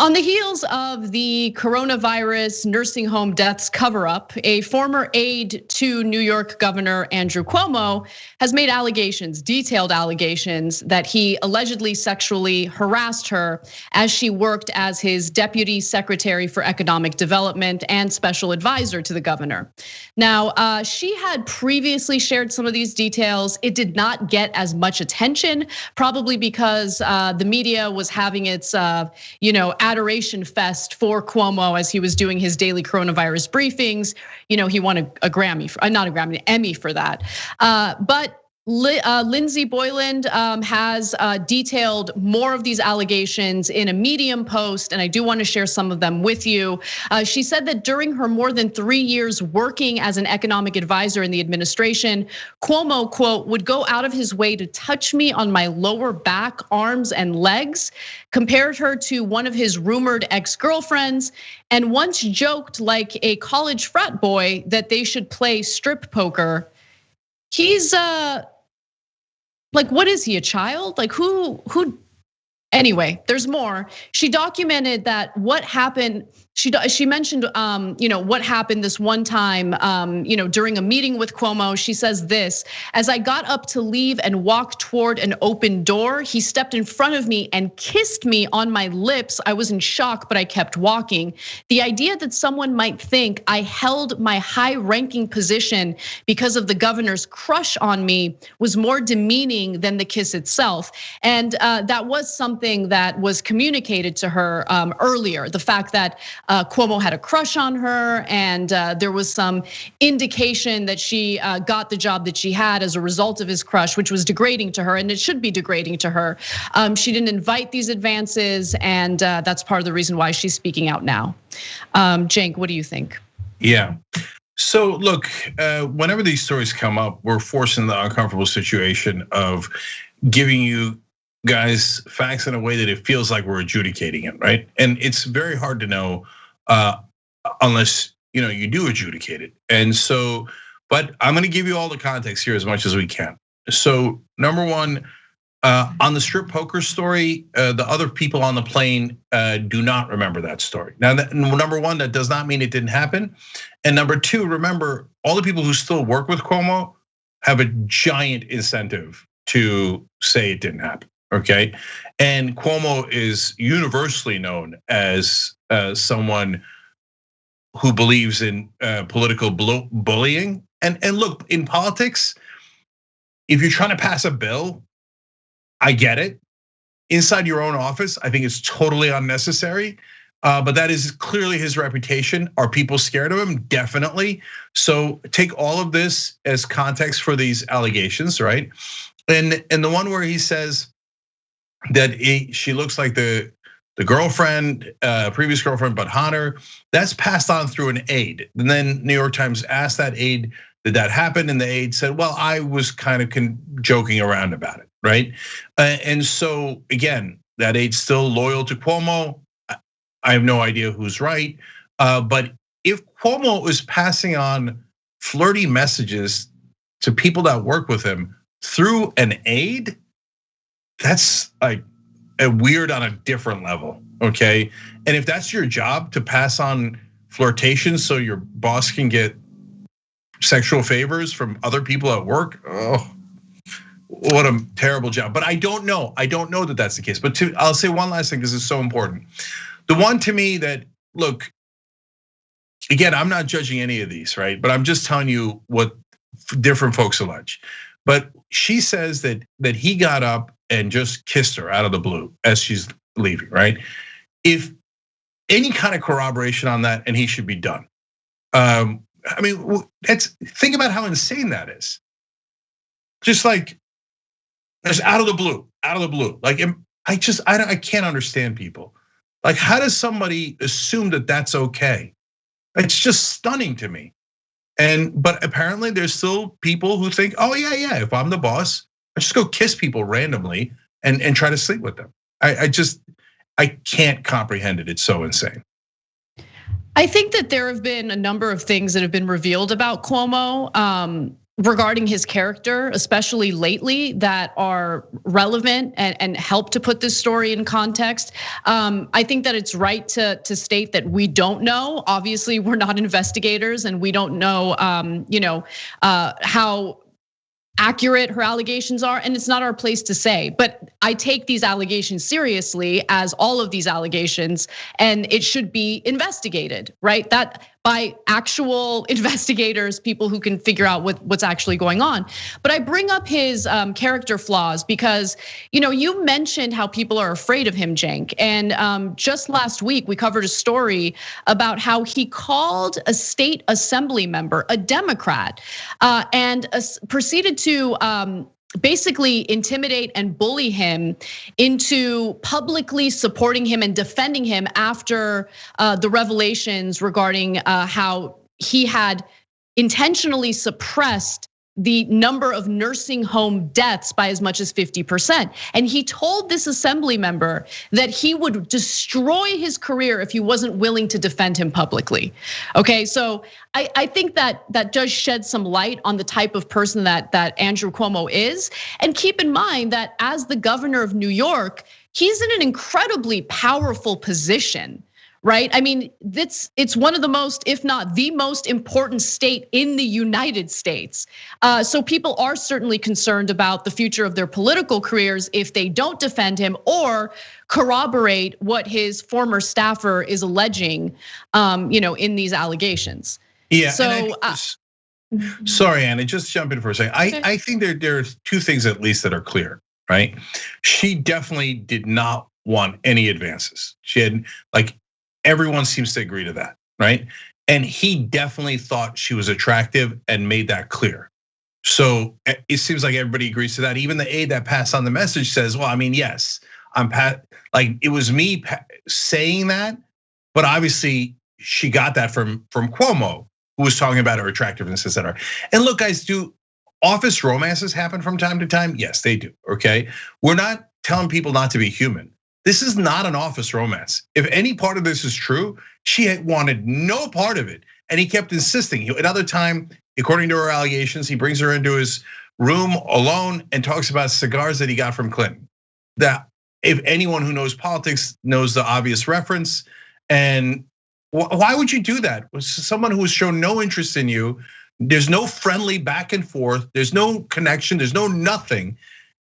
On the heels of the coronavirus nursing home deaths cover up, a former aide to New York Governor Andrew Cuomo has made allegations, detailed allegations, that he allegedly sexually harassed her as she worked as his deputy secretary for economic development and special advisor to the governor. Now, she had previously shared some of these details. It did not get as much attention, probably because the media was having its, adoration fest for Cuomo as he was doing his daily coronavirus briefings. He won a Grammy, not a Grammy, an Emmy for that. But Lindsey Boyland has detailed more of these allegations in a Medium post, and I do want to share some of them with you. She said that during her more than 3 years working as an economic advisor in the administration, Cuomo, quote, would go out of his way to touch me on my lower back, arms, and legs, compared her to one of his rumored ex-girlfriends, and once joked like a college frat boy that they should play strip poker. He's like, what is he, a child? Like who? Anyway, there's more. She documented that what happened. She mentioned, what happened this one time, during a meeting with Cuomo. She says this: as I got up to leave and walk toward an open door, he stepped in front of me and kissed me on my lips. I was in shock, but I kept walking. The idea that someone might think I held my high-ranking position because of the governor's crush on me was more demeaning than the kiss itself. And that was something that was communicated to her earlier. The fact that Cuomo had a crush on her, and there was some indication that she got the job that she had as a result of his crush, which was degrading to her, and it should be degrading to her. She didn't invite these advances, and that's part of the reason why she's speaking out now. Cenk, what do you think? Yeah. So look, whenever these stories come up, we're forced in the uncomfortable situation of giving you guys facts in a way that it feels like we're adjudicating it, right? And it's very hard to know unless you do adjudicate it. And so, but I'm gonna give you all the context here as much as we can. So number one, on the strip poker story, the other people on the plane do not remember that story. Now, number one, that does not mean it didn't happen. And number two, remember, all the people who still work with Cuomo have a giant incentive to say it didn't happen. Okay, and Cuomo is universally known as someone who believes in political bullying. And look, in politics, if you're trying to pass a bill, I get it. Inside your own office, I think it's totally unnecessary. But that is clearly his reputation. Are people scared of him? Definitely. So take all of this as context for these allegations, right? And the one where he says that she looks like the girlfriend, previous girlfriend, but hotter, that's passed on through an aide. And then New York Times asked that aide, did that happen? And the aide said, well, I was kind of joking around about it, right? And so again, that aide's still loyal to Cuomo. I have no idea who's right. But if Cuomo is passing on flirty messages to people that work with him through an aide, that's like a weird on a different level, okay? And if that's your job, to pass on flirtation so your boss can get sexual favors from other people at work, oh, what a terrible job. But I don't know that that's the case. But I'll say one last thing because it's so important. The one to me that, look, again, I'm not judging any of these, right? But I'm just telling you what different folks allege. But she says that he got up and just kissed her out of the blue as she's leaving, right? If any kind of corroboration on that, and he should be done. I mean, think about how insane that is. Just like, it's out of the blue. Like, I can't understand people. Like, how does somebody assume that that's okay? It's just stunning to me. But apparently there's still people who think, oh yeah, if I'm the boss, I just go kiss people randomly and try to sleep with them. I can't comprehend it. It's so insane. I think that there have been a number of things that have been revealed about Cuomo regarding his character, especially lately, that are relevant and help to put this story in context. I think that it's right to state that we don't know. Obviously, we're not investigators, and we don't know, how accurate her allegations are, and it's not our place to say. But I take these allegations seriously, as all of these allegations, and it should be investigated, right? That by actual investigators, people who can figure out what's actually going on. But I bring up his character flaws because, you mentioned how people are afraid of him, Cenk. And just last week, we covered a story about how he called a state assembly member, a Democrat, and proceeded to basically intimidate and bully him into publicly supporting him and defending him after the revelations regarding how he had intentionally suppressed the number of nursing home deaths by as much as 50%. And he told this assembly member that he would destroy his career if he wasn't willing to defend him publicly. Okay, so I think that does shed some light on the type of person that Andrew Cuomo is. And keep in mind that as the governor of New York, he's in an incredibly powerful position. Right? I mean, it's one of the most, if not the most important state in the United States. So people are certainly concerned about the future of their political careers if they don't defend him or corroborate what his former staffer is alleging, in these allegations. Yeah. So, sorry, Anna, just jump in for a second. I think there's two things at least that are clear, right? She definitely did not want any advances. She had everyone seems to agree to that, right? And he definitely thought she was attractive and made that clear. So it seems like everybody agrees to that. Even the aide that passed on the message says, well, I mean, yes, it was me saying that, but obviously she got that from Cuomo, who was talking about her attractiveness, et cetera. And look, guys, do office romances happen from time to time? Yes, they do, okay? We're not telling people not to be human. This is not an office romance. If any part of this is true, she had wanted no part of it. And he kept insisting. Another time, according to her allegations, he brings her into his room alone and talks about cigars that he got from Clinton. That if anyone who knows politics knows the obvious reference. And why would you do that? Someone who has shown no interest in you, there's no friendly back and forth, there's no connection, there's no nothing.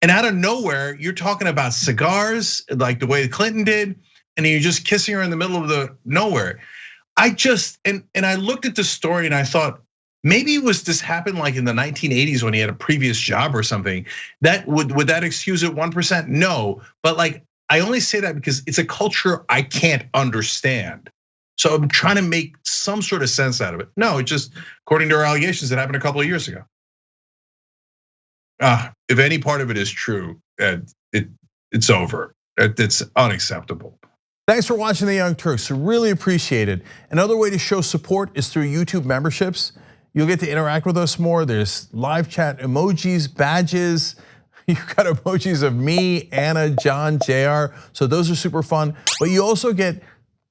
And out of nowhere, you're talking about cigars like the way Clinton did, and you're just kissing her in the middle of the nowhere. And I looked at the story and I thought, maybe this happened like in the 1980s when he had a previous job or something. That would that excuse it 1%? No, but I only say that because it's a culture I can't understand. So I'm trying to make some sort of sense out of it. No, it just, according to her allegations, it happened a couple of years ago. If any part of it is true, it's over. It's unacceptable. Thanks for watching the Young Turks. We really appreciate it. Another way to show support is through YouTube memberships. You'll get to interact with us more. There's live chat emojis, badges. You've got emojis of me, Anna, John, JR. So those are super fun. But you also get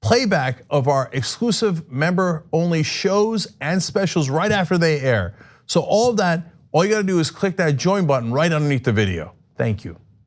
playback of our exclusive member-only shows and specials right after they air. So all of that, all you gotta do is click that join button right underneath the video. Thank you.